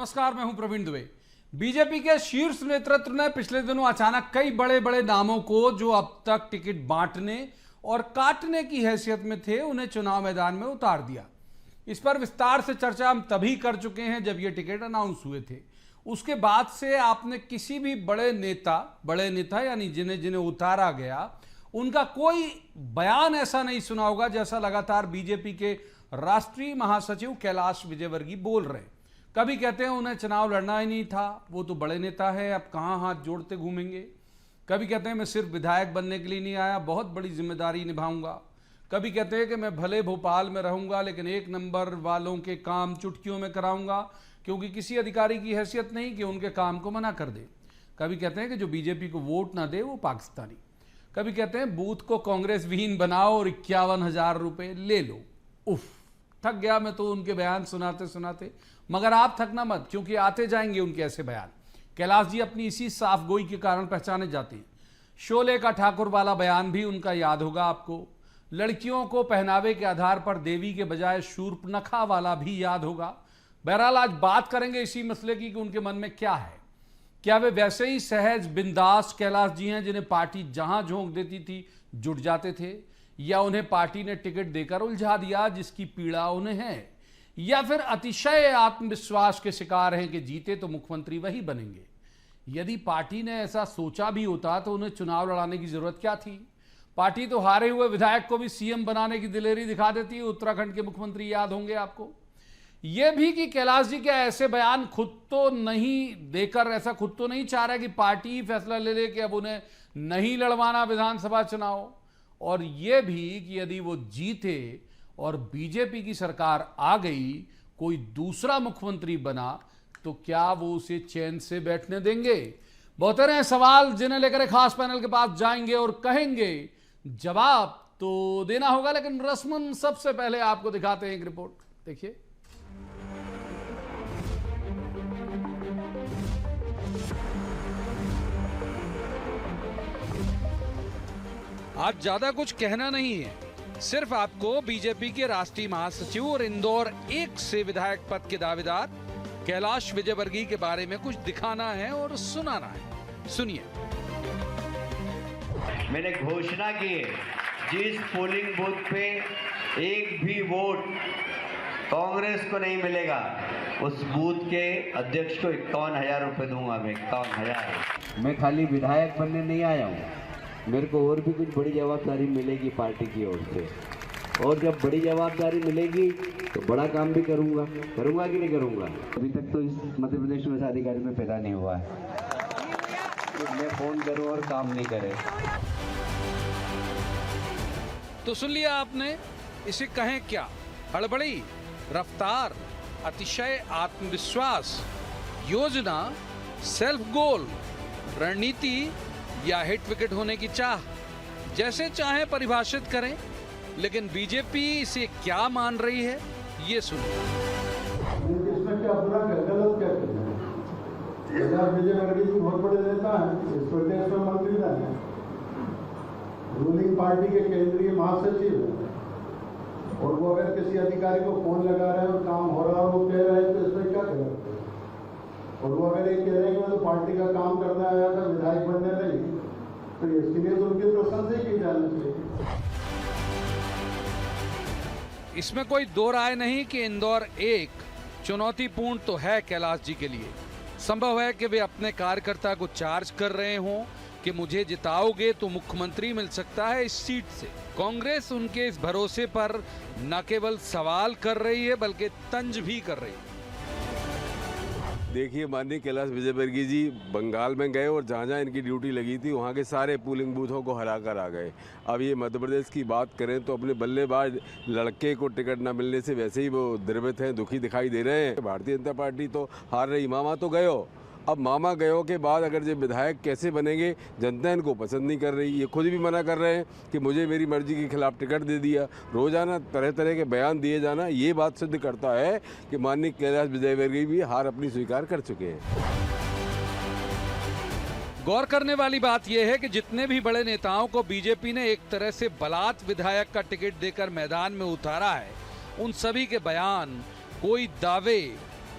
नमस्कार, मैं हूं प्रवीण दुबे। बीजेपी के शीर्ष नेतृत्व ने पिछले दिनों अचानक कई बड़े बड़े नामों को जो अब तक टिकट बांटने और काटने की हैसियत में थे, उन्हें चुनाव मैदान में उतार दिया। इस पर विस्तार से चर्चा हम तभी कर चुके हैं जब ये टिकट अनाउंस हुए थे। उसके बाद से आपने किसी भी बड़े नेता यानी जिन्हें जिन्हें उतारा गया, उनका कोई बयान ऐसा नहीं सुना होगा जैसा लगातार बीजेपी के राष्ट्रीय महासचिव कैलाश विजयवर्गीय बोल रहे हैं। कभी कहते हैं उन्हें चुनाव लड़ना ही नहीं था, वो तो बड़े नेता है, अब कहाँ हाथ जोड़ते घूमेंगे। कभी कहते हैं मैं सिर्फ विधायक बनने के लिए नहीं आया, बहुत बड़ी जिम्मेदारी निभाऊंगा। कभी कहते हैं कि मैं भले भोपाल में रहूंगा लेकिन एक नंबर वालों के काम चुटकियों में कराऊंगा, क्योंकि किसी अधिकारी की हैसियत नहीं कि उनके काम को मना कर दे। कभी कहते हैं कि जो बीजेपी को वोट ना दे वो पाकिस्तानी। कभी कहते हैं बूथ को कांग्रेस विहीन बनाओ और 51,000 रुपये ले लो। उफ, थक गया मैं तो उनके बयान सुनाते सुनाते, मगर आप थकना मत, क्योंकि आते जाएंगे उनके ऐसे बयान। कैलाश जी अपनी इसी साफ गोई के कारण पहचाने जाते हैं। शोले का ठाकुर वाला बयान भी उनका याद होगा आपको। लड़कियों को पहनावे के आधार पर देवी के बजाय शूर्पणखा वाला भी याद होगा। बहरहाल आज बात करेंगे इसी मसले की कि उनके मन में क्या है। क्या वे वैसे ही सहज बिंदास कैलाश जी हैं जिन्हें पार्टी जहां झोंक देती थी जुट जाते थे, या उन्हें पार्टी ने टिकट देकर उलझा दिया जिसकी पीड़ा उन्हें है, या फिर अतिशय आत्मविश्वास के शिकार हैं कि जीते तो मुख्यमंत्री वही बनेंगे। यदि पार्टी ने ऐसा सोचा भी होता तो उन्हें चुनाव लड़ाने की जरूरत क्या थी। पार्टी तो हारे हुए विधायक को भी सीएम बनाने की दिलेरी दिखा देती है। उत्तराखंड के मुख्यमंत्री याद होंगे आपको। यह भी कि कैलाश जी क्या ऐसे बयान खुद तो नहीं देकर ऐसा खुद तो नहीं चाह रहा कि पार्टी ही फैसला ले ले कि अब उन्हें नहीं लड़वाना विधानसभा चुनाव। और यह भी कि यदि वो जीते और बीजेपी की सरकार आ गई, कोई दूसरा मुख्यमंत्री बना, तो क्या वो उसे चैन से बैठने देंगे। बहुत हैं सवाल जिन्हें लेकर एक खास पैनल के पास जाएंगे और कहेंगे जवाब तो देना होगा, लेकिन रस्मन सबसे पहले आपको दिखाते हैं एक रिपोर्ट, देखिए। आज ज्यादा कुछ कहना नहीं है, सिर्फ आपको बीजेपी के राष्ट्रीय महासचिव और इंदौर 1 से विधायक पद के दावेदार कैलाश विजयवर्गीय के बारे में कुछ दिखाना है और सुनाना है। सुनिए। मैंने घोषणा की है, जिस पोलिंग बूथ पे एक भी वोट कांग्रेस को नहीं मिलेगा, उस बूथ के अध्यक्ष को 51,000 रुपए दूंगा। मैं 51,000। मैं खाली विधायक बनने नहीं आया हूँ, मेरे को और भी कुछ बड़ी जवाबदारी मिलेगी पार्टी की ओर से, और जब बड़ी जवाबदारी मिलेगी तो बड़ा काम भी करूंगा कि नहीं करूंगा। अभी तक तो इस मध्य प्रदेश में अधिकारी में पैदा नहीं हुआ है तो मैं फोन करूं और काम नहीं करे। तो सुन लिया आपने, इसे कहें क्या, हड़बड़ी, रफ्तार, अतिशय आत्मविश्वास, योजना, सेल्फ गोल, रणनीति या हिट विकेट होने की चाह, जैसे चाहे परिभाषित करें, लेकिन बीजेपी इसे क्या मान रही है ये सुनिए। इसमें क्या बुरा क्या गलत क्या कैलाश विजयवर्गीय बहुत बड़े नेता हैं, इस पर देश में मंत्री रहे, रूलिंग पार्टी के केंद्रीय महासचिव हैं, और वो अगर किसी अधिकारी को फोन लगा रहे हैं और काम हो रहा है वो कह रहे हैं तो इसमें क्या गलत है। और वो अगर ये कह रहे हैं कि मैं तो पार्टी का काम करने आया था, विधायक बनने नहीं, तो इसके लिए तो उनकी प्रशंसा की जानी चाहिए। इसमें कोई दो राय नहीं कि इंदौर 1 चुनौतीपूर्ण तो है कैलाश जी के लिए। संभव है कि वे अपने कार्यकर्ता को चार्ज कर रहे हों कि मुझे जिताओगे तो मुख्यमंत्री मिल सकता है इस सीट से। कांग्रेस उनके इस भरोसे पर न केवल सवाल कर रही है बल्कि तंज भी कर रही है। देखिए, माननीय कैलाश विजयवर्गीय जी बंगाल में गए और जहाँ जहाँ इनकी ड्यूटी लगी थी वहाँ के सारे पोलिंग बूथों को हरा कर आ गए। अब ये मध्य प्रदेश की बात करें तो अपने बल्लेबाज लड़के को टिकट न मिलने से वैसे ही वो द्रवित हैं, दुखी दिखाई दे रहे हैं। भारतीय जनता पार्टी तो हार रही, मामा तो गयो। अब मामा गयो के बाद अगर जो विधायक कैसे बनेंगे, जनता इनको पसंद नहीं कर रही। ये खुद भी मना कर रहे हैं कि मुझे मेरी मर्जी के खिलाफ टिकट दे दिया। रोजाना तरह तरह के बयान दिए जाना ये बात सिद्ध करता है कि माननीय कैलाश विजयवर्गीय भी हार अपनी स्वीकार कर चुके हैं। गौर करने वाली बात यह है कि जितने भी बड़े नेताओं को बीजेपी ने एक तरह से बलात् विधायक का टिकट देकर मैदान में उतारा है, उन सभी के बयान, कोई दावे,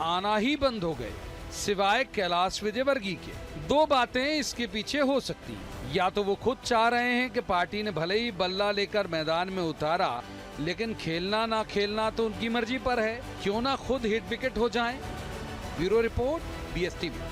आना ही बंद हो गए, सिवाय कैलाश विजयवर्गीय के। दो बातें इसके पीछे हो सकती हैं। या तो वो खुद चाह रहे हैं कि पार्टी ने भले ही बल्ला लेकर मैदान में उतारा, लेकिन खेलना ना खेलना तो उनकी मर्जी पर है, क्यों ना खुद हिट विकेट हो जाएं। Bureau report, BSTV।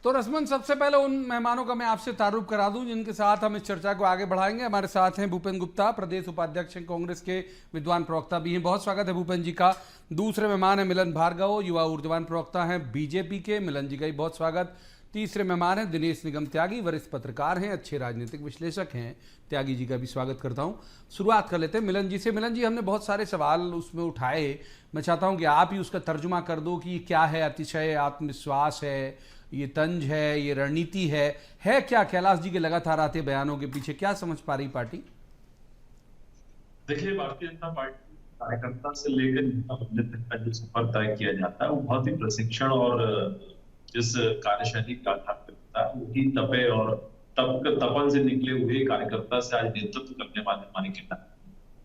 तो रस्मन, सबसे पहले उन मेहमानों का मैं आपसे तारुफ करा दूं जिनके साथ हम इस चर्चा को आगे बढ़ाएंगे। हमारे साथ हैं भूपेन गुप्ता, प्रदेश उपाध्यक्ष हैं, कांग्रेस के विद्वान प्रवक्ता भी हैं। बहुत स्वागत है भूपेन जी का। दूसरे मेहमान हैं मिलन भार्गव, युवा ऊर्जवान प्रवक्ता हैं बीजेपी के। मिलन जी का भी बहुत स्वागत। तीसरे मेहमान हैं दिनेश निगम त्यागी, वरिष्ठ पत्रकार हैं, अच्छे राजनीतिक विश्लेषक हैं। त्यागी जी का भी स्वागत करता हूं। शुरुआत कर लेते हैं मिलन जी से। मिलन जी, हमने बहुत सारे सवाल उसमें उठाए, मैं चाहता हूं कि आप ही उसका तर्जुमा कर दो कि क्या है अतिशय आत्मविश्वास है, ये तंज है, ये रणनीति है क्या कैलाश जी के लगातार आते बयानों के पीछे? क्या समझ पा रही पार्टी? देखिए, भारतीय जनता पार्टी कार्यकर्ता से लेकर नेता बनने तक का जो सफर तय किया जाता है वो बहुत ही प्रशिक्षण और जिस कार्यशैली का आधार करता है वही तपे और तपन से निकले हुए कार्यकर्ता से आज नेतृत्व करने वाले हमारे नेता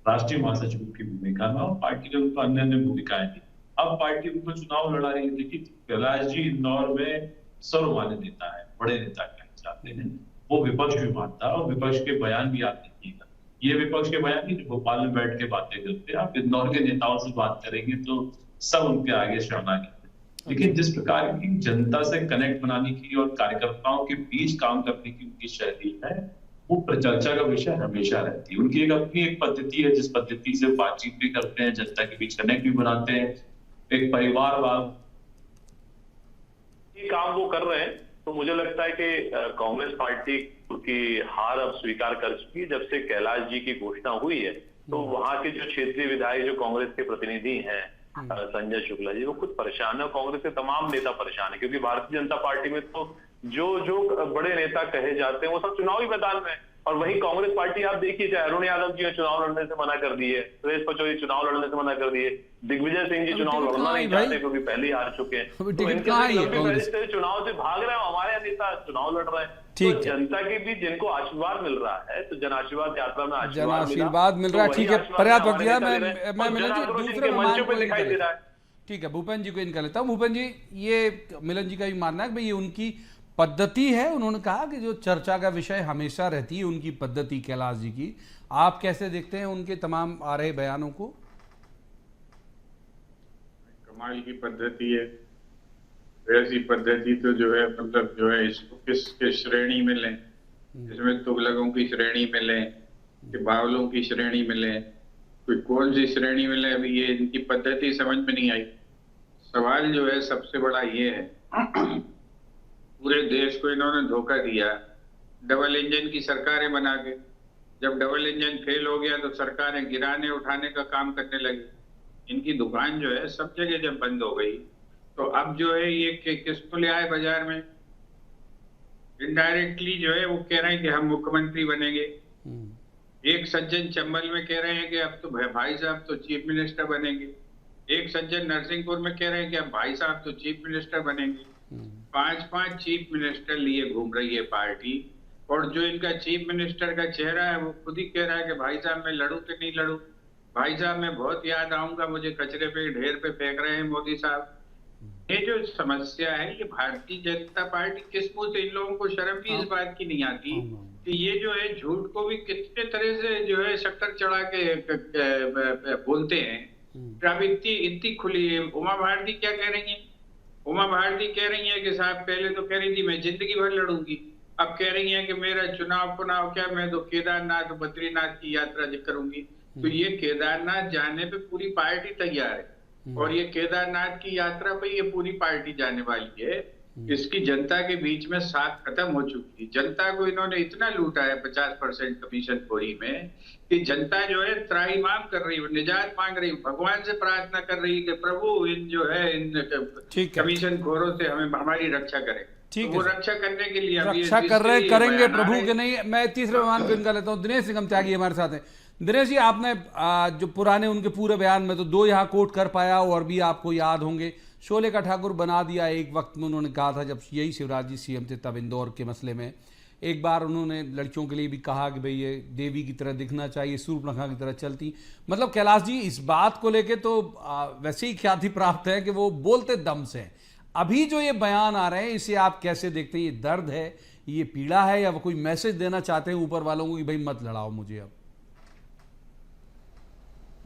राष्ट्रीय महासचिव की भूमिका में, और पार्टी ने उनको अन्य अन्य भूमिकाएं दी। अब पार्टी उनको चुनाव लड़ा रही है। देखिए, कैलाश जी इंदौर में सर्वमान्य नेता है, बड़े नेता कहना चाहते हैं। वो विपक्ष भी मानता है और विपक्ष के बयान भी आप देखिएगा, ये विपक्ष के बयान की भोपाल में बैठ के बातें करते हैं। आप इंदौर के नेताओं से बात करेंगे तो सब उनके आगे शर्माएंगे। लेकिन जिस प्रकार की जनता से कनेक्ट बनाने की और कार्यकर्ताओं के बीच काम करने की उनकी शैली है, वो चर्चा का विषय हमेशा रहती है। उनकी अपनी एक पद्धति है जिस पद्धति से बातचीत भी करते हैं, जनता के बीच कनेक्ट भी बनाते हैं, एक परिवारवाद काम वो कर रहे हैं। तो मुझे लगता है कि कांग्रेस पार्टी की हार अब स्वीकार कर चुकी है। जब से कैलाश जी की घोषणा हुई है तो वहां के जो क्षेत्रीय विधायक जो कांग्रेस के प्रतिनिधि हैं संजय शुक्ला जी, वो खुद परेशान है। कांग्रेस के तमाम नेता परेशान है, क्योंकि भारतीय जनता पार्टी में तो जो बड़े नेता कहे जाते हैं वो सब चुनावी मैदान में, और वही कांग्रेस पार्टी आप देखिए, चाहे अरुण यादव जी ने चुनाव लड़ने से मना कर दिए, सुरेश पचौरी चुनाव लड़ने से मना कर दिए, दिग्विजय सिंह जी चुनाव लड़ना नहीं चाहते क्योंकि पहले ही हार चुके हैं। तो इनके चुनाव से भाग रहे हैं, हमारे नेता चुनाव लड़ रहे हैं। तो जनता के बीच जिनको आशीर्वाद मिल रहा है, तो जन आशीर्वाद यात्रा में आशीर्वाद मिल रहा है। ठीक है, पर्याप्त वक्त दिया। मैं मिलन जी दूसरे मेहमान को दिखाई दे रहा है। ठीक है, भूपेन जी को इनका लेता हूँ। भूपेन जी, ये मिलन जी का भी मानना है कि भाई ये उनकी पद्धति है। उन्होंने कहा कि जो चर्चा का विषय हमेशा रहती है उनकी पद्धति कैलाश जी की। आप कैसे देखते हैं उनके तमाम आ रहे बयानों को? कमाल की पद्धति है। ऐसी पद्धति तो जो है मतलब जो है इसको किस श्रेणी में लें? इसमें तुगलकों की श्रेणी में लें कि बावलों की श्रेणी में लें, कोई कौन सी श्रेणी में लें? अभी ये इनकी पद्धति समझ में नहीं आई। सवाल जो है सबसे बड़ा ये है, पूरे देश को इन्होंने धोखा दिया डबल इंजन की सरकारें बना के। जब डबल इंजन फेल हो गया तो सरकारें गिराने उठाने का काम करने लगी। इनकी दुकान जो है सब जगह जब बंद हो गई तो अब जो है ये किसको ले आए बाजार में? इनडायरेक्टली जो है वो कह रहे हैं कि हम मुख्यमंत्री बनेंगे। एक सज्जन चंबल में कह रहे हैं कि अब तो भाई साहब तो चीफ मिनिस्टर बनेंगे। एक सज्जन नरसिंहपुर में कह रहे हैं कि अब भाई साहब तो चीफ मिनिस्टर बनेंगे। 5-5 चीफ मिनिस्टर लिए घूम रही है पार्टी, और जो इनका चीफ मिनिस्टर का चेहरा है वो खुद ही कह रहा है कि भाई साहब मैं लड़ूं कि नहीं लड़ूं, भाई साहब मैं बहुत याद आऊंगा, मुझे कचरे पे ढेर पे फेंक रहे हैं मोदी साहब। ये जो समस्या है, ये भारतीय जनता पार्टी किस मुंह से, इन लोगों को शर्म भी इस बात की नहीं आती कि ये जो है झूठ को भी कितने तरह से जो है शक्कर चढ़ा के बोलते हैं। अब इतनी खुली उमा भारती क्या कह रही है? उमा भारती कह रही है कि साहब पहले तो कह रही थी मैं जिंदगी भर लड़ूंगी, अब कह रही है कि मेरा चुनाव क्या, मैं तो केदारनाथ बद्रीनाथ की यात्रा करूंगी। तो ये केदारनाथ जाने पे पूरी पार्टी तैयार है, और ये केदारनाथ की यात्रा पे ये पूरी पार्टी जाने वाली है। इसकी जनता के बीच में साख खत्म हो चुकी है। जनता को इन्होंने इतना लूटा है 50% कमीशन खोरी में कि जनता जो है त्राईमाम कर रही है, निजात मांग रही है, भगवान से प्रार्थना कर रही है कि प्रभु इन जो है इन कमीशन खोरों से हमारी रक्षा करें। ठीक तो वो रक्षा करने के लिए रक्षा कर रहे करेंगे प्रभु के नहीं। मैं तीसरे मेहमान को इनका लेता हूँ, दिनेश निगम त्यागी हमारे साथ हैं। दिनेश जी, आपने जो पुराने उनके पूरे बयान में तो 2 यहाँ कोट कर पाया, और भी आपको याद होंगे। शोले का ठाकुर बना दिया एक वक्त में, उन्होंने कहा था जब यही शिवराज जी सीएम थे तब इंदौर के मसले में। एक बार उन्होंने लड़कियों के लिए भी कहा कि भाई ये देवी की तरह दिखना चाहिए, सूर्पनखा की तरह चलती। मतलब कैलाश जी इस बात को लेके तो वैसे ही ख्याति प्राप्त है कि वो बोलते दम से हैं। अभी जो ये बयान आ रहे हैं इसे आप कैसे देखते हैं? ये दर्द है, ये पीड़ा है, या वो कोई मैसेज देना चाहते हैं ऊपर वालों को कि भाई मत लड़ाओ मुझे अब?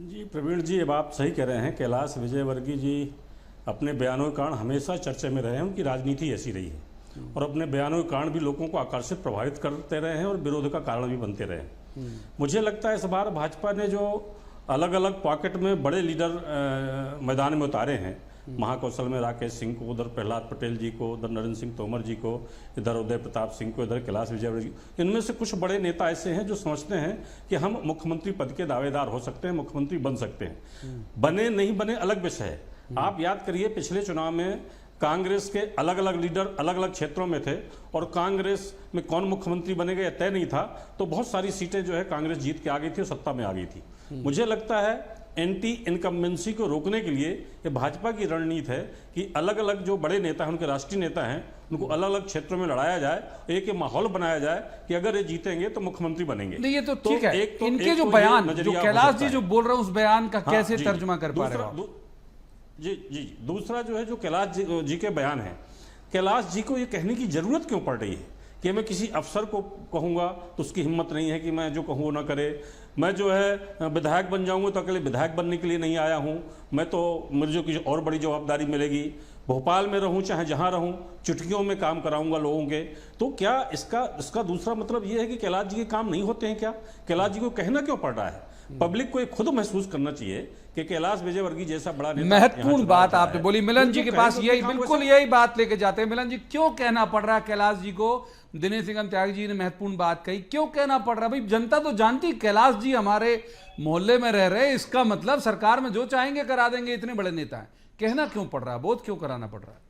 जी प्रवीण जी, ये बात सही कह रहे हैं। कैलाश विजयवर्गीय जी अपने बयानों के कारण हमेशा चर्चा में रहे हैं, उनकी राजनीति ऐसी रही है और अपने बयानों के कारण भी लोगों को आकर्षित प्रभावित करते रहे हैं और विरोध का कारण भी बनते रहे हैं। मुझे लगता है इस बार भाजपा ने जो अलग अलग पॉकेट में बड़े लीडर मैदान में उतारे हैं, महाकौशल में राकेश सिंह को, उधर प्रहलाद पटेल जी को, उधर नरेंद्र सिंह तोमर जी को, इधर उदय प्रताप सिंह को, इधर कैलाश विजयवर्गीय, इनमें से कुछ बड़े नेता ऐसे हैं जो समझते हैं कि हम मुख्यमंत्री पद के दावेदार हो सकते हैं, मुख्यमंत्री बन सकते हैं। बने नहीं बने अलग विषय है। आप याद करिए पिछले चुनाव में कांग्रेस के अलग अलग लीडर अलग अलग क्षेत्रों में थे और कांग्रेस में कौन मुख्यमंत्री बनेगा यह तय नहीं था, तो बहुत सारी सीटें जो है कांग्रेस जीत के आ गई थी और सत्ता में आ गई थी। मुझे लगता है एंटी इनकम्बेंसी को रोकने के लिए ये भाजपा की रणनीति है कि अलग अलग जो बड़े नेता हैं, उनके राष्ट्रीय नेता हैं, उनको अलग अलग क्षेत्रों में लड़ाया जाए, एक माहौल बनाया जाए कि अगर ये जीतेंगे तो मुख्यमंत्री बनेंगे। नहीं, ये तो ठीक है। इनके जो बयान, जो कैलाश जी जो बोल रहे हैं, उस बयान का कैसे तर्जुमा कर पा रहे हो? जी, दूसरा जो है जो कैलाश जी के बयान है, कैलाश जी को ये कहने की जरूरत क्यों पड़ रही है कि मैं किसी अफसर को कहूंगा तो उसकी हिम्मत नहीं है कि मैं जो कहूँ ना करे। मैं जो है विधायक बन जाऊंगा तो अकेले विधायक बनने के लिए नहीं आया हूं, मैं तो मुझे किसी और बड़ी जवाबदारी मिलेगी। भोपाल में रहूं चाहे जहां रहूं, चुटकियों में काम कराऊंगा लोगों के। तो क्या इसका दूसरा मतलब ये है कि कैलाश जी के काम नहीं होते हैं क्या? कैलाश जी को कहना क्यों पड़ रहा है? पब्लिक को खुद महसूस करना चाहिए कि कैलाश विजयवर्गीय जैसा बड़ा नेता। महत्वपूर्ण बात आपने बोली। मिलन जी के पास यही बिल्कुल यही बात लेके जाते हैं। मिलन जी, क्यों कहना पड़ रहा है कैलाश जी को? दिनेश सिंह त्यागी जी ने महत्वपूर्ण बात कही, क्यों कहना पड़ रहा है? भाई जनता तो जानती कैलाश जी हमारे मोहल्ले में रह रहे हैं, इसका मतलब सरकार में जो चाहेंगे करा देंगे, इतने बड़े नेता हैं। कहना क्यों पड़ रहा है, बोध क्यों कराना पड़ रहा है?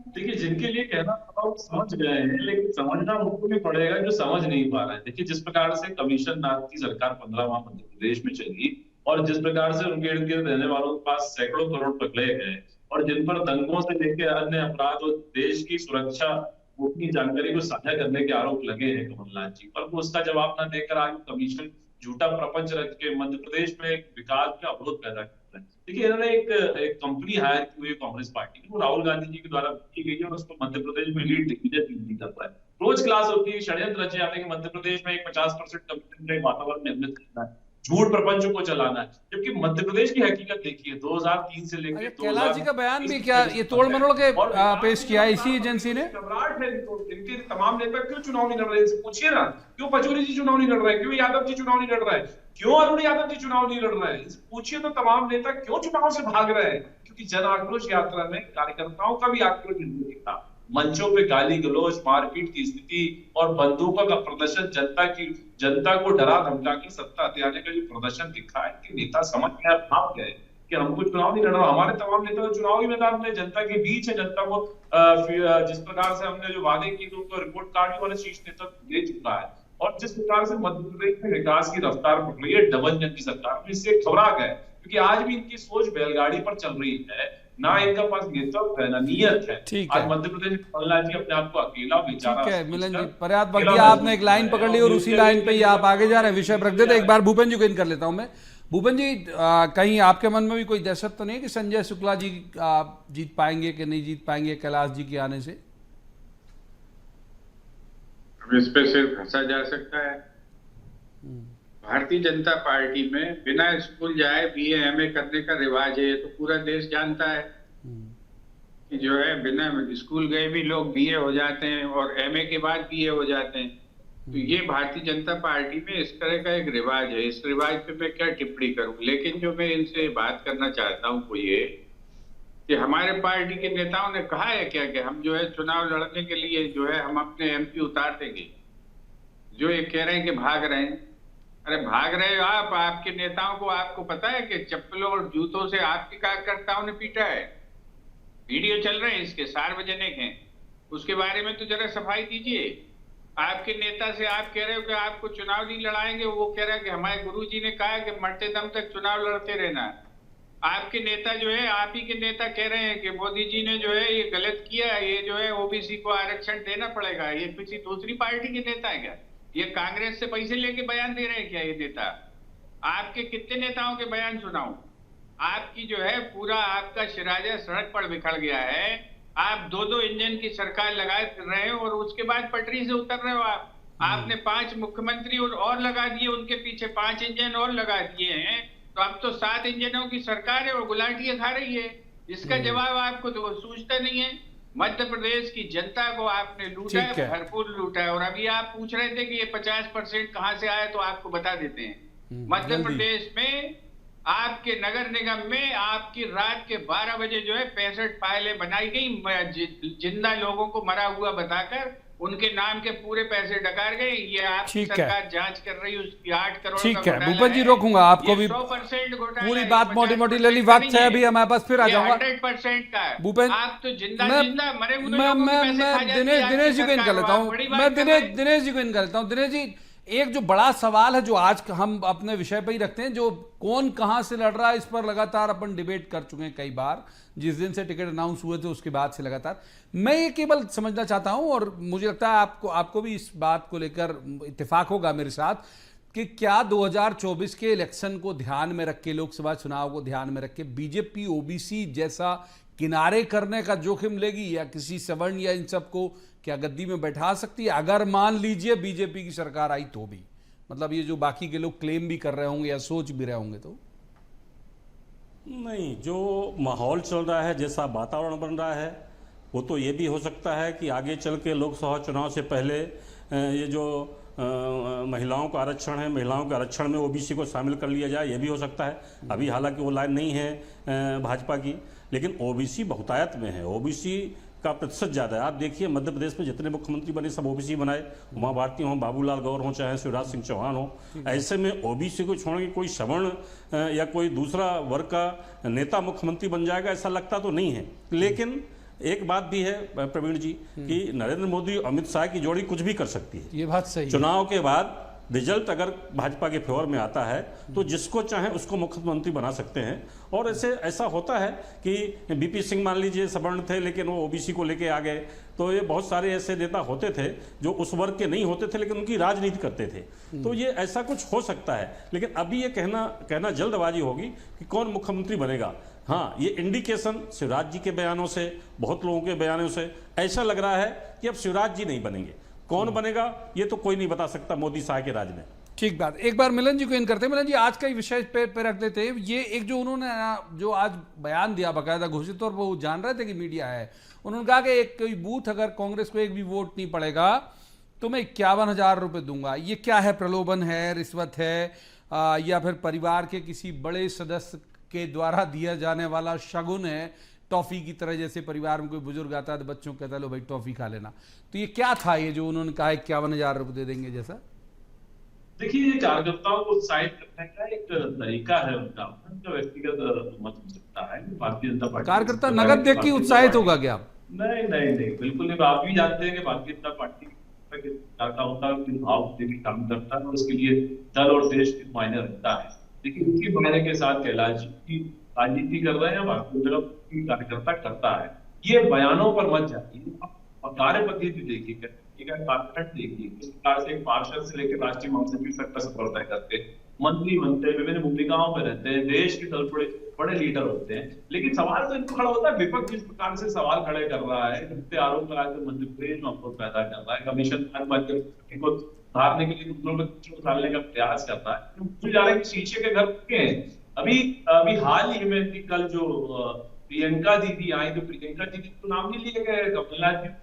देखिए, जिनके लिए कहना पड़ा वो समझ गए हैं, लेकिन समझना उनको भी पड़ेगा जो समझ नहीं पा रहे हैं। देखिए, जिस प्रकार से कमीशननाथ की सरकार 15 माह मध्य प्रदेश में चली और जिस प्रकार से उनके इर्द गिर्द रहने वालों के पास सैकड़ों करोड़ पकड़े गए और जिन पर दंगों से लेकर अन्य अपराध और देश की सुरक्षा गोपनीय जानकारी को साझा करने के आरोप लगे हैं कमलनाथ जी पर, वो उसका जवाब न देकर आज कमीशन झूठा प्रपंच रच के मध्य प्रदेश में एक विकास का अवरोध पैदा कर रहे हैं। देखिए, इन्होंने एक कंपनी हायर की हुई कांग्रेस पार्टी की, वो राहुल गांधी जी के द्वारा की गई है और उसको मध्य प्रदेश में लीड दिग्विजय करता है। रोज क्लास होती है, षड्यंत्र रचे जाते हैं कि मध्य प्रदेश में एक 50% कमीशन वातावरण निर्मित करना है, झूठ प्रपंच को चलाना है। जबकि मध्य प्रदेश की हकीकत देखिए, 2003 से लेकर कैलाश जी का बयान भी क्या ये तोड़ मरोड़ के पेश किया है इसी एजेंसी ने? घबराहट है इनके तमाम नेता क्यों चुनाव नहीं लड़ रहे, पूछिए ना। क्यों पचौरी जी चुनाव नहीं लड़ रहे, क्यों यादव जी चुनाव नहीं लड़ रहे, क्यों अरुण यादव जी चुनाव नहीं लड़ रहे हैं? पूछिए तो तमाम नेता क्यों चुनाव से भाग रहे हैं? क्योंकि जन आक्रोश यात्रा में कार्यकर्ताओं का भी आक्रोश नहीं दिखता। मंचों पे गाली गलौज, मारपीट की स्थिति और बंदूकों का प्रदर्शन, जनता को डरा धमका की सत्ता हथियाने का जो प्रदर्शन दिखा है कि नेता समझ गए, भाग गए कि हमको चुनाव नहीं लड़ना। हमारे तमाम नेता चुनावी मैदान में जनता के बीच है, जनता को जिस प्रकार से हमने जो वादे किए तो उनको रिपोर्ट कार्ड वाला शीर्ष नेता दे चुका है। और जिस प्रकार से मध्य प्रदेश में विकास की रफ्तार पकड़ रही है डबल इंजन की सरकार में, इससे घबरा गए क्योंकि आज भी इनकी सोच बैलगाड़ी पर चल रही है, ना इनका पास नेतृत्व है ना नियत है। आज मध्य प्रदेश में कमलनाथ जी अपने आप को अकेला बेचारा। ठीक है मिलन जी, पर्याप्त वक्त दिया आपने, एक लाइन पकड़ ली और उसी लाइन पे ही आप आगे जा रहे हैं, विषय रख देते। एक बार भूपेन जी को इन कर लेता हूं मैं। भूपेन जी, कहीं आपके मन में भी कोई दहशत तो नहीं कि संजय शुक्ला जी जीत पाएंगे कि नहीं जीत पाएंगे कैलाश जी के आने से? इस पे सिर्फ हंसा जा सकता है। भारतीय जनता पार्टी में बिना स्कूल जाए बीए एमए करने का रिवाज है, ये तो पूरा देश जानता है कि जो है बिना स्कूल गए भी लोग बीए हो जाते हैं और एमए के बाद बीए हो जाते हैं। तो ये भारतीय जनता पार्टी में इस तरह का एक रिवाज है। इस रिवाज पे मैं क्या टिप्पणी करूं, लेकिन जो मैं इनसे बात करना चाहता हूं वो ये कि हमारे पार्टी के नेताओं ने कहा है क्या कि हम जो है चुनाव लड़ने के लिए जो है हम अपने एमपी उतार देंगे। जो ये कह रहे हैं कि भाग रहे हैं, अरे भाग रहे हो आप, आपके नेताओं को आपको पता है कि चप्पलों और जूतों से आपके कार्यकर्ताओं ने पीटा है। वीडियो चल रहे हैं इसके, सार्वजनिक हैं, उसके बारे में तो जरा सफाई दीजिए। आपके नेता से आप कह रहे हो कि आपको चुनाव नहीं लड़ाएंगे, वो कह रहा है कि हमारे गुरुजी ने कहा कि मरते दम तक चुनाव लड़ते रहना। आपके नेता जो है, आप ही के नेता कह रहे हैं कि मोदी जी ने जो है ये गलत किया, ये जो है ओबीसी को आरक्षण देना पड़ेगा। ये किसी दूसरी पार्टी के नेता है क्या? ये कांग्रेस से पैसे लेके बयान दे रहे हैं क्या ये नेता? आपके कितने नेताओं के बयान सुनाऊं? आपकी जो है पूरा आपका शिराजा सड़क पर बिखर गया है। आप 2-2 इंजन की सरकार लगा रहे हैं और उसके बाद पटरी से उतर रहे हो आप। आपने 5 मुख्यमंत्री और लगा दिए, उनके पीछे 5 इंजन और लगा दिए हैं, तो अब तो 7 इंजनों की सरकार है और गुलाटियां खा रही है। इसका जवाब आपको तो सूझता नहीं है। मध्य प्रदेश की जनता को आपने लूटा है, भरपूर लूटा है। और अभी आप पूछ रहे थे कि ये 50% कहां से आया, तो आपको बता देते हैं। मध्य प्रदेश में आपके नगर निगम में आपकी रात के 12 बजे जो है 65 फाइलें बनाई गई, जिंदा लोगों को मरा हुआ बताकर उनके नाम के पूरे पैसे डकार गए। ये आपकी सरकार जांच कर रही है, उसकी 8 करोड़ ठीक है भूपेन जी, रोकूंगा आपको भी। 100% घोटाला, पूरी बात मोटी मोटी ले ली, वक्त है अभी हमारे पास, फिर आ जाऊंगा। 100% का है। भूपेन, आप तो जिंदा मरे हुए मैं दिनेश जी को इनका लेता हूँ, मैं दिनेश जी को इनका लेता हूँ। दिनेश जी, एक जो बड़ा सवाल है जो आज हम अपने विषय पर ही रखते हैं, जो कौन कहां से लड़ रहा है, इस पर लगातार अपन डिबेट कर चुके हैं कई बार। जिस दिन से टिकट अनाउंस हुए थे उसके बाद से लगातार मैं ये केवल समझना चाहता हूं, और मुझे लगता है आपको भी इस बात को लेकर इत्तेफाक होगा मेरे साथ, कि क्या 2024 के इलेक्शन को ध्यान में रख के, लोकसभा चुनाव को ध्यान में रख के बीजेपी ओबीसी जैसा किनारे करने का जोखिम लेगी, या किसी सवर्ण या इन सबको क्या गद्दी में बैठा सकती है, अगर मान लीजिए बीजेपी की सरकार आई तो भी? मतलब ये जो बाकी के लोग क्लेम भी कर रहे होंगे या सोच भी रहे होंगे, तो नहीं, जो माहौल चल रहा है, जैसा वातावरण बन रहा है, वो तो ये भी हो सकता है कि आगे चल के लोकसभा चुनाव से पहले ये जो महिलाओं का आरक्षण है, महिलाओं के आरक्षण में ओबीसी को शामिल कर लिया जाए, ये भी हो सकता है। अभी हालांकि वो लाइन नहीं है भाजपा की, लेकिन ओबीसी बहुतायत में है, ओबीसी का प्रतिशत ज़्यादा है। आप देखिए मध्य प्रदेश में जितने मुख्यमंत्री बने सब ओबीसी बनाए, उमा भारती हों, बाबूलाल गौर हों, चाहे शिवराज सिंह चौहान हो। ऐसे में ओबीसी को छोड़ के कोई सवर्ण या कोई दूसरा वर्ग का नेता मुख्यमंत्री बन जाएगा, ऐसा लगता तो नहीं है। लेकिन एक बात भी है प्रवीण जी, कि नरेंद्र मोदी और अमित शाह की जोड़ी कुछ भी कर सकती है। ये बात सही है। चुनाव के बाद रिजल्ट अगर भाजपा के फेवर में आता है तो जिसको चाहे उसको मुख्यमंत्री बना सकते हैं। और ऐसा होता है कि बीपी सिंह मान लीजिए सवर्ण थे, लेकिन वो ओबीसी को लेके आ गए। तो ये बहुत सारे ऐसे नेता होते थे जो उस वर्ग के नहीं होते थे, लेकिन उनकी राजनीति करते थे। तो ये ऐसा कुछ हो सकता है, लेकिन अभी ये कहना जल्दबाजी होगी कि कौन मुख्यमंत्री बनेगा। हाँ, ये इंडिकेशन शिवराज जी के बयानों से, बहुत लोगों के बयानों से ऐसा लग रहा है कि अब शिवराज जी नहीं बनेंगे। कौन बनेगा ये तो कोई नहीं बता सकता मोदी शाह के राज में। ठीक बात। एक बार मिलन जी को इन करते हैं। मिलन जी, आज का विषय पे रख देते हैं। ये एक जो उन्होंने जो आज बयान दिया बाकायदा घोषित तौर पर, वो जान रहे थे कि मीडिया है, उन्होंने कहा कि एक कोई बूथ अगर कांग्रेस को एक भी वोट नहीं पड़ेगा तो मैं 51,000 रुपये दूंगा। ये क्या है? प्रलोभन है, रिश्वत है, या फिर परिवार के किसी बड़े सदस्य के द्वारा दिया जाने वाला शगुन है, टॉफी की तरह? जैसे परिवार में कोई बुजुर्ग आता है तो बच्चों को कहता है लो भाई टॉफी खा लेना। तो ये क्या था, ये जो उन्होंने कहा 51,000 रुपये दे देंगे जैसा? देखिए, ये कार्यकर्ताओं को उत्साहित करने का एक तरीका है उनका, उनका व्यक्तिगत मत हो सकता है। भारतीय जनता पार्टी कार्यकर्ता नगद देख के उत्साहित होगा क्या? नहीं नहीं नहीं, बिल्कुल नहीं। आप भी जानते हैं कि भारतीय जनता पार्टी कार्यकर्ता होता है, भाव से भी काम करता है और उसके लिए दल और देश के मायने रखता है। लेकिन उसकी मायने के साथ कैलाश जी की राजनीति कर रहे हैं, भारतीय जनता पार्टी कार्यकर्ता करता है। ये बयानों पर मत जाइए, कार्य पद्धति देखिए, देखिए किस प्रकार से एक पार्षद से लेकर राष्ट्रीय महासचिव तक का सफर तय करते, मंत्री बनते हैं, विभिन्न भूमिकाओं में रहते हैं, देश के बड़े लीडर होते हैं। लेकिन सवाल तो इनको खड़ा होता है, विपक्ष जिस प्रकार से सवाल खड़े कर रहा है, झूठे आरोप लगा कर मध्य प्रदेश में अवरोध पैदा कर रहा है, कमीशन को सुधारने के लिए दूसरों में डालने का प्रयास करता है। भूल जा रहे हैं कि शीशे के घर के अभी हाल ही में कल जो प्रियंका दीदी आई, तो प्रियंका दीदी तो नाम नहीं लिए गए, कमलनाथ जी,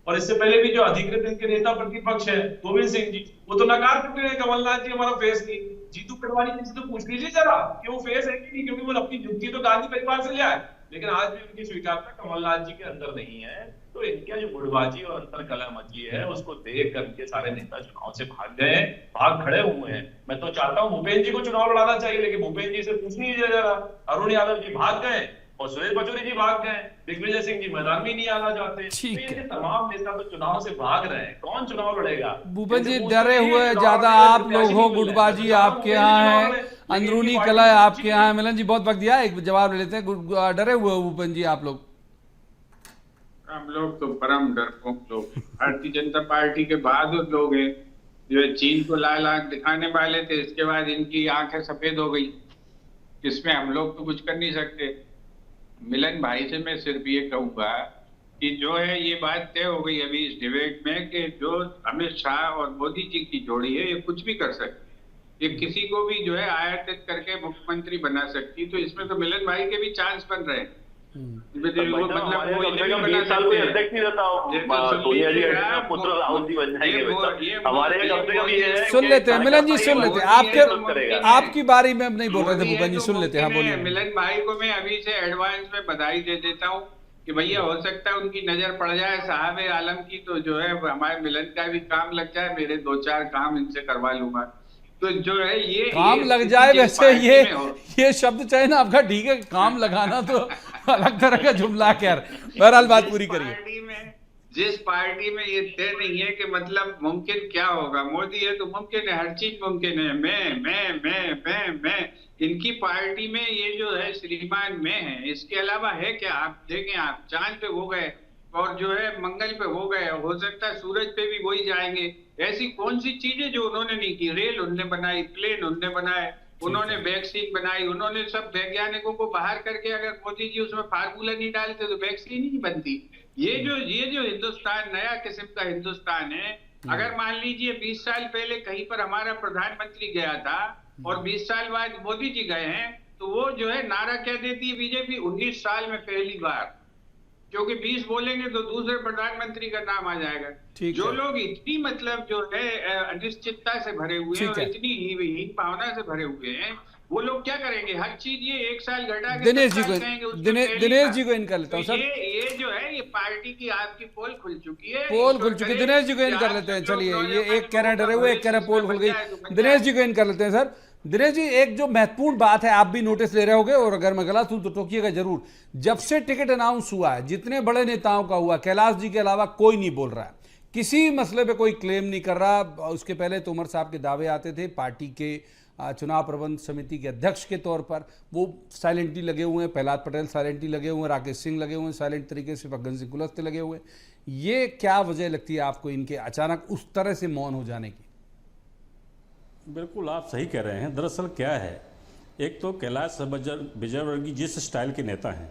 और इससे पहले भी जो अधिकृत इनके नेता प्रतिपक्ष है गोविंद सिंह जी, वो तो नकार चुके हैं कमलनाथ जी हमारा फेस नहीं। जीतू पटवारी जी से तो पूछ लीजिए जरा कि वो फेस है कि नहीं, क्योंकि वो अपनी जुत्ती तो गांधी परिवार से ले आए, लेकिन आज भी उनकी स्वीकारता कमलनाथ जी के अंदर नहीं है। तो इनका जो गुटबाजी और अंतर कला मची है, उसको देख करके सारे नेता चुनाव से भाग गए, भाग खड़े हुए हैं। मैं तो चाहता हूं भूपेन्द्र जी को चुनाव लड़ाना चाहिए, लेकिन भूपेन्द्र जी से पूछ लीजिए जरा। अरुण यादव जी भाग गए और सुरेश पचौरी जी भाग गए, दिग्विजय सिंह जी मैदान में नहीं आना चाहते। तो ये तमाम नेता तो चुनाव से भाग रहे हैं, कौन चुनाव लड़ेगा? भूपेन्द्र जी डरे हुए ज्यादा आप लोग हो, गुटबाजी आपके यहाँ है, अंदरूनी कला है आपके यहाँ है। मिलन जी बहुत वक्त दिया, एक जवाब ले लेते हैं। डरे हुए हो भूपेंद्र जी आप लोग? हम लोग तो परम डरपोक लोग, भारतीय जनता पार्टी के बहादुर लोग हैं जो चीन को लाल आंख दिखाने वाले थे, इसके बाद इनकी आंखें सफेद हो गई। इसमें हम लोग तो कुछ कर नहीं सकते। मिलन भाई से मैं सिर्फ ये कहूंगा कि जो है ये बात तय हो गई अभी इस डिबेट में कि जो अमित शाह और मोदी जी की जोड़ी है ये कुछ भी कर सकती, ये किसी को भी जो है आयातित करके मुख्यमंत्री बना सकती। तो इसमें तो मिलन भाई के भी चांस बन रहे हैं। सुन लेते हैं मिलन जी, सुन लेते हैं। आपकी बारी में अब नहीं बोल रहे थे भूपेंद्र जी, सुन लेते हैं। बोलिए। मिलन भाई को मैं अभी से एडवांस में बधाई दे देता हूँ कि भैया हो सकता है उनकी नजर पड़ जाए साहब आलम की, तो जो है हमारे मिलन का भी काम लग जाए, मेरे 2-4 काम इनसे करवा लूंगा। तो जो है ये काम लग जाए, वैसे ये शब्द चयन आपका ठीक है, काम लगाना तो अलग तरह का जुमला है। खैर बहरहाल बात पूरी करिए। जिस पार्टी में ये तय नहीं है कि मतलब मुमकिन क्या होगा, मोदी है तो मुमकिन है, हर चीज मुमकिन है। मैं इनकी पार्टी में ये जो है श्रीमान मैं है, इसके अलावा है क्या? आप देखें, आप चांद पे हो गए और जो है मंगल पे हो गए, हो सकता है सूरज पे भी वही जाएंगे। ऐसी कौन सी चीजें जो उन्होंने नहीं की? रेल उन्होंने बनाई, प्लेन उन्होंने बनाए, उन्होंने वैक्सीन बनाई, उन्होंने सब वैज्ञानिकों को बाहर करके, अगर मोदी जी उसमें फार्मूला नहीं डालते तो वैक्सीन ही नहीं बनती। ये जो हिंदुस्तान नया किस्म का हिंदुस्तान है, अगर मान लीजिए 20 साल पहले कहीं पर हमारा प्रधानमंत्री गया था और 20 साल बाद मोदी जी गए हैं, तो वो जो है नारा क्या देती है बीजेपी? 19 साल में पहली बार, क्योंकि 20 बोलेंगे तो दूसरे प्रधानमंत्री का नाम आ जाएगा। जो लोग इतनी मतलब जो है अनिश्चितता से भरे हुए हैं और इतनी हीन भावना से भरे हुए हैं, वो लोग क्या करेंगे? हर चीज ये 1 साल घटा के दिनेश जी को इनका लेता हूँ सर। ये जो है ये पार्टी की आपकी पोल खुल चुकी है, दिनेश जी को इन कर लेते हैं। चलिए, ये एक कह रहे डरे हुए, एक कह रहे पोल खुल गई। दिनेश जी को इन कर लेते हैं सर। दिनेश जी, एक जो महत्वपूर्ण बात है, आप भी नोटिस ले रहे होगे और अगर मैं गलत हूं तो टोकिएगा जरूर। जब से टिकट अनाउंस हुआ है, जितने बड़े नेताओं का हुआ, कैलाश जी के अलावा कोई नहीं बोल रहा है, किसी मसले पे कोई क्लेम नहीं कर रहा। उसके पहले तोमर साहब के दावे आते थे पार्टी के चुनाव प्रबंध समिति के अध्यक्ष के तौर पर, वो साइलेंटली लगे हुए हैं। प्रहलाद पटेल साइलेंटली लगे हुए हैं, राकेश सिंह लगे हुए हैं साइलेंट तरीके से, फग्गन सिंह कुलस्ते लगे हुए हैं। ये क्या वजह लगती है आपको इनके अचानक उस तरह से मौन हो जाने की? बिल्कुल आप सही कह रहे हैं। दरअसल क्या है, एक तो कैलाश विजयवर्गीय जिस स्टाइल के नेता हैं,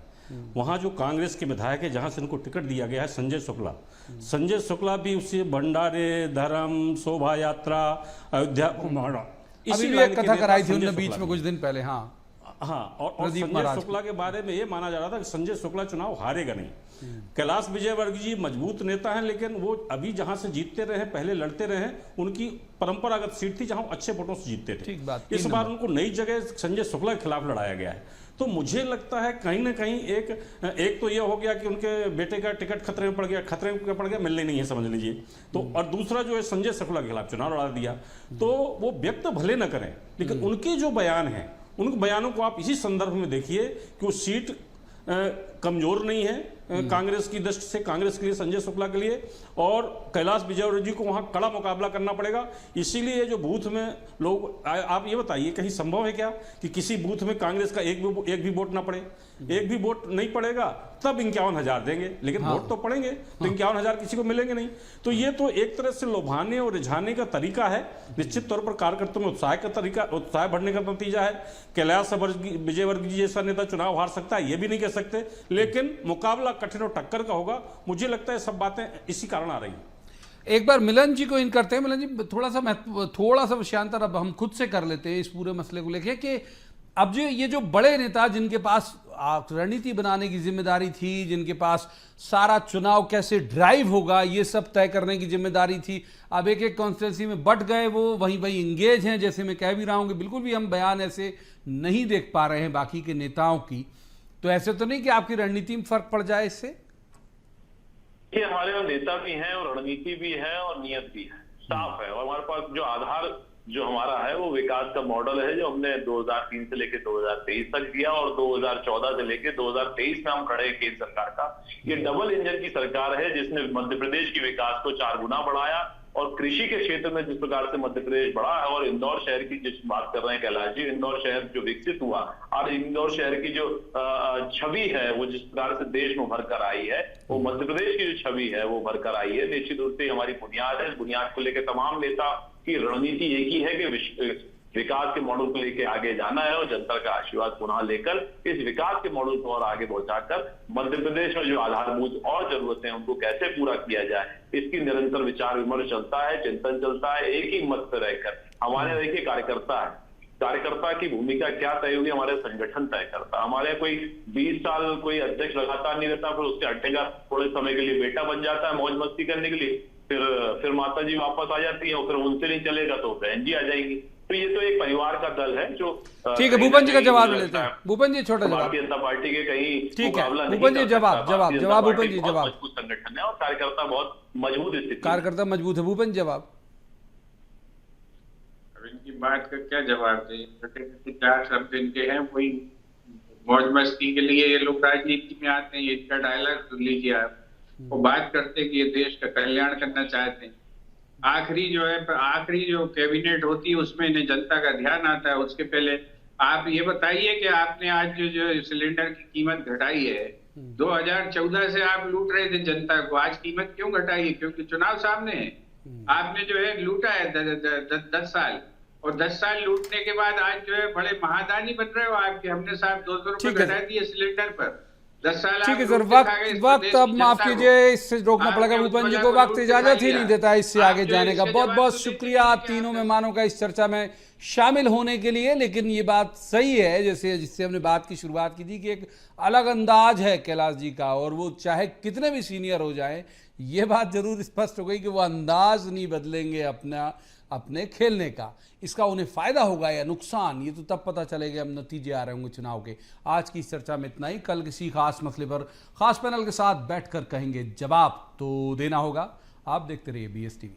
वहाँ जो कांग्रेस के विधायक है जहाँ से उनको टिकट दिया गया है संजय शुक्ला भी उसे भंडारे, धर्म, शोभा यात्रा, अयोध्या घुमाना, अभी भी एक कथा कराई थी उन्होंने बीच में कुछ दिन पहले। और संजय शुक्ला के बारे में ये माना जा रहा था कि संजय शुक्ला चुनाव हारेगा नहीं। कैलाश विजयवर्गीय जी मजबूत नेता हैं, लेकिन वो अभी जहां से जीतते रहे, पहले लड़ते रहे, उनकी परंपरागत सीट थी जहां अच्छे वोटों से जीतते थे। इस बार उनको नई जगह संजय शुक्ला के खिलाफ लड़ाया गया है। तो मुझे लगता है कहीं ना कहीं एक तो ये हो गया कि उनके बेटे का टिकट खतरे में पड़ गया, मिलने नहीं है समझ लीजिए। तो और दूसरा जो है संजय शुक्ला के खिलाफ चुनाव लड़ा दिया। तो वो व्यक्त भले न करें, लेकिन उनके जो बयान हैं, उन बयानों को आप इसी संदर्भ में देखिए कि वो सीट कमजोर नहीं है कांग्रेस की दृष्टि से, कांग्रेस के लिए, संजय शुक्ला के लिए, और कैलाश विजयवर्गीय जी को वहां कड़ा मुकाबला करना पड़ेगा। इसीलिए जो बूथ में लोग, आप ये बताइए कहीं संभव है क्या कि किसी बूथ में कांग्रेस का एक भी वोट ना पड़े? एक भी वोट नहीं पड़ेगा तब 51,000 देंगे, लेकिन वोट तो पड़ेंगे तो 51,000 किसी को मिलेंगे नहीं। तो ये तो एक तरह से लुभाने और रिझाने का तरीका है। निश्चित तौर पर कार्यकर्ताओं में उत्साह बढ़ने का नतीजा है। कैलाश विजयवर्गीय जैसा नेता चुनाव हार सकता है ये भी नहीं कह सकते, लेकिन मुकाबला कठिन और टक्कर का होगा। मुझे लगता है सब बातें इसी कारण आ रही हैं। एक बार मिलन जी को इन करते हैं। मिलन जी, थोड़ा सा विषयांतर अब हम खुद से कर लेते हैं इस पूरे मसले को लेके कि अब जो ये जो बड़े नेता जिनके पास रणनीति बनाने की जिम्मेदारी थी, जिनके पास सारा चुनाव कैसे ड्राइव होगा ये सब तय करने की जिम्मेदारी थी, अब एक एक कॉन्स्टिट्यूंसी में बट गए, वो वहीं इंगेज हैं। जैसे मैं कह भी रहा हूँ कि बिल्कुल भी हम बयान ऐसे नहीं देख पा रहे हैं बाकी के नेताओं की, तो ऐसे तो नहीं कि आपकी रणनीति में फर्क पड़ जाए इससे? ये हमारे यहाँ नेता भी हैं और रणनीति भी है और नियत भी है, साफ है। और हमारे पास जो आधार जो हमारा है वो विकास का मॉडल है, जो हमने 2003 से लेकर 2023 तक दिया और 2014 से लेकर 2023 में हम खड़े हैं केंद्र सरकार का। ये डबल इंजन की सरकार है जिसने मध्य प्रदेश की विकास को 4 गुना बढ़ाया, और कृषि के क्षेत्र में जिस प्रकार से मध्य प्रदेश बढ़ा है, और इंदौर शहर की जिस बात कर रहे हैं कैलाश जी, इंदौर शहर जो विकसित हुआ और इंदौर शहर की जो छवि है वो जिस प्रकार से देश में भर कर आई है, वो मध्य प्रदेश की जो छवि है वो भर कर आई है। निश्चित रूप से हमारी बुनियाद है। इस बुनियाद को लेकर तमाम नेता की रणनीति एक ही है कि विकास के मॉडल को लेकर आगे जाना है और जनता का आशीर्वाद पुनः लेकर इस विकास के मॉडल को और आगे पहुंचाकर मध्य प्रदेश में जो आधारभूत और जरूरतें हैं उनको कैसे पूरा किया जाए, इसकी निरंतर विचार विमर्श चलता है, चिंतन चलता है। एक ही मत पर रहकर हमारे देखिए कार्यकर्ता की भूमिका क्या तय होगी, हमारे संगठन तय करता। हमारे कोई 20 साल कोई अध्यक्ष लगातार नहीं रहता, फिर उससे हटेगा, थोड़े समय के लिए बेटा बन जाता है मौज मस्ती करने के लिए, फिर माता जी वापस आ जाती है और फिर उनसे नहीं चलेगा तो बहन जी आ जाएंगी। तो ये तो एक परिवार का दल है जो ठीक है। भूपन जी का जवाब लेते हैं। भूपन जी छोटा जवाब। भारतीय जनता पार्टी के कहीं ठीक है मुकाबला नहीं भूपन जी कर जवाब सकता। जवाब भारतीय जवाब जनता भूपन जी पार्टी बहुत जवाब। मजबूत संगठन है और कार्यकर्ता बहुत मजबूत स्थिति है। कार्यकर्ता मजबूत है। भूपन जी जवाब। अब इनकी बात का क्या जवाब दें? छोटे 4 शब्द इनके हैं, वही मौज मस्ती के लिए ये लोग राजनीति में आते हैं। इनका डायलॉग सुन लीजिए आप। वो बात करते हैं कि ये देश का कल्याण करना चाहते हैं। आखिरी जो कैबिनेट होती है उसमें इन्हें जनता का ध्यान आता है। उसके पहले आप ये बताइए कि आपने आज जो सिलेंडर की कीमत घटाई है, 2014 से आप लूट रहे थे जनता को, आज कीमत क्यों घटाई है? क्योंकि चुनाव सामने है। आपने जो है लूटा है 10 साल, और 10 साल लूटने के बाद आज जो है बड़े महादानी बन रहे हो आपके। हमने साहब 200 रुपए घटा दिए सिलेंडर पर। 10 साल ठीक है सर, वक्त अब माफ कीजिए, इससे रोकना पड़ेगा भूपन जी को। वक्त इजाजत ही नहीं देता इससे आगे जाने का। बहुत बहुत शुक्रिया आप तीनों मेहमानों का इस चर्चा में शामिल होने के लिए। लेकिन ये बात सही है जिससे हमने बात की शुरुआत की थी कि एक अलग अंदाज है कैलाश जी का, और वो चाहे कितने भी सीनियर हो जाए, ये बात जरूर स्पष्ट हो गई कि वो अंदाज नहीं बदलेंगे अपने खेलने का। इसका उन्हें फायदा होगा या नुकसान, ये तो तब पता चलेगा, हम नतीजे आ रहे होंगे चुनाव के। आज की इस चर्चा में इतना ही। कल किसी खास मसले पर खास पैनल के साथ बैठकर कहेंगे जवाब तो देना होगा। आप देखते रहिए BSTV।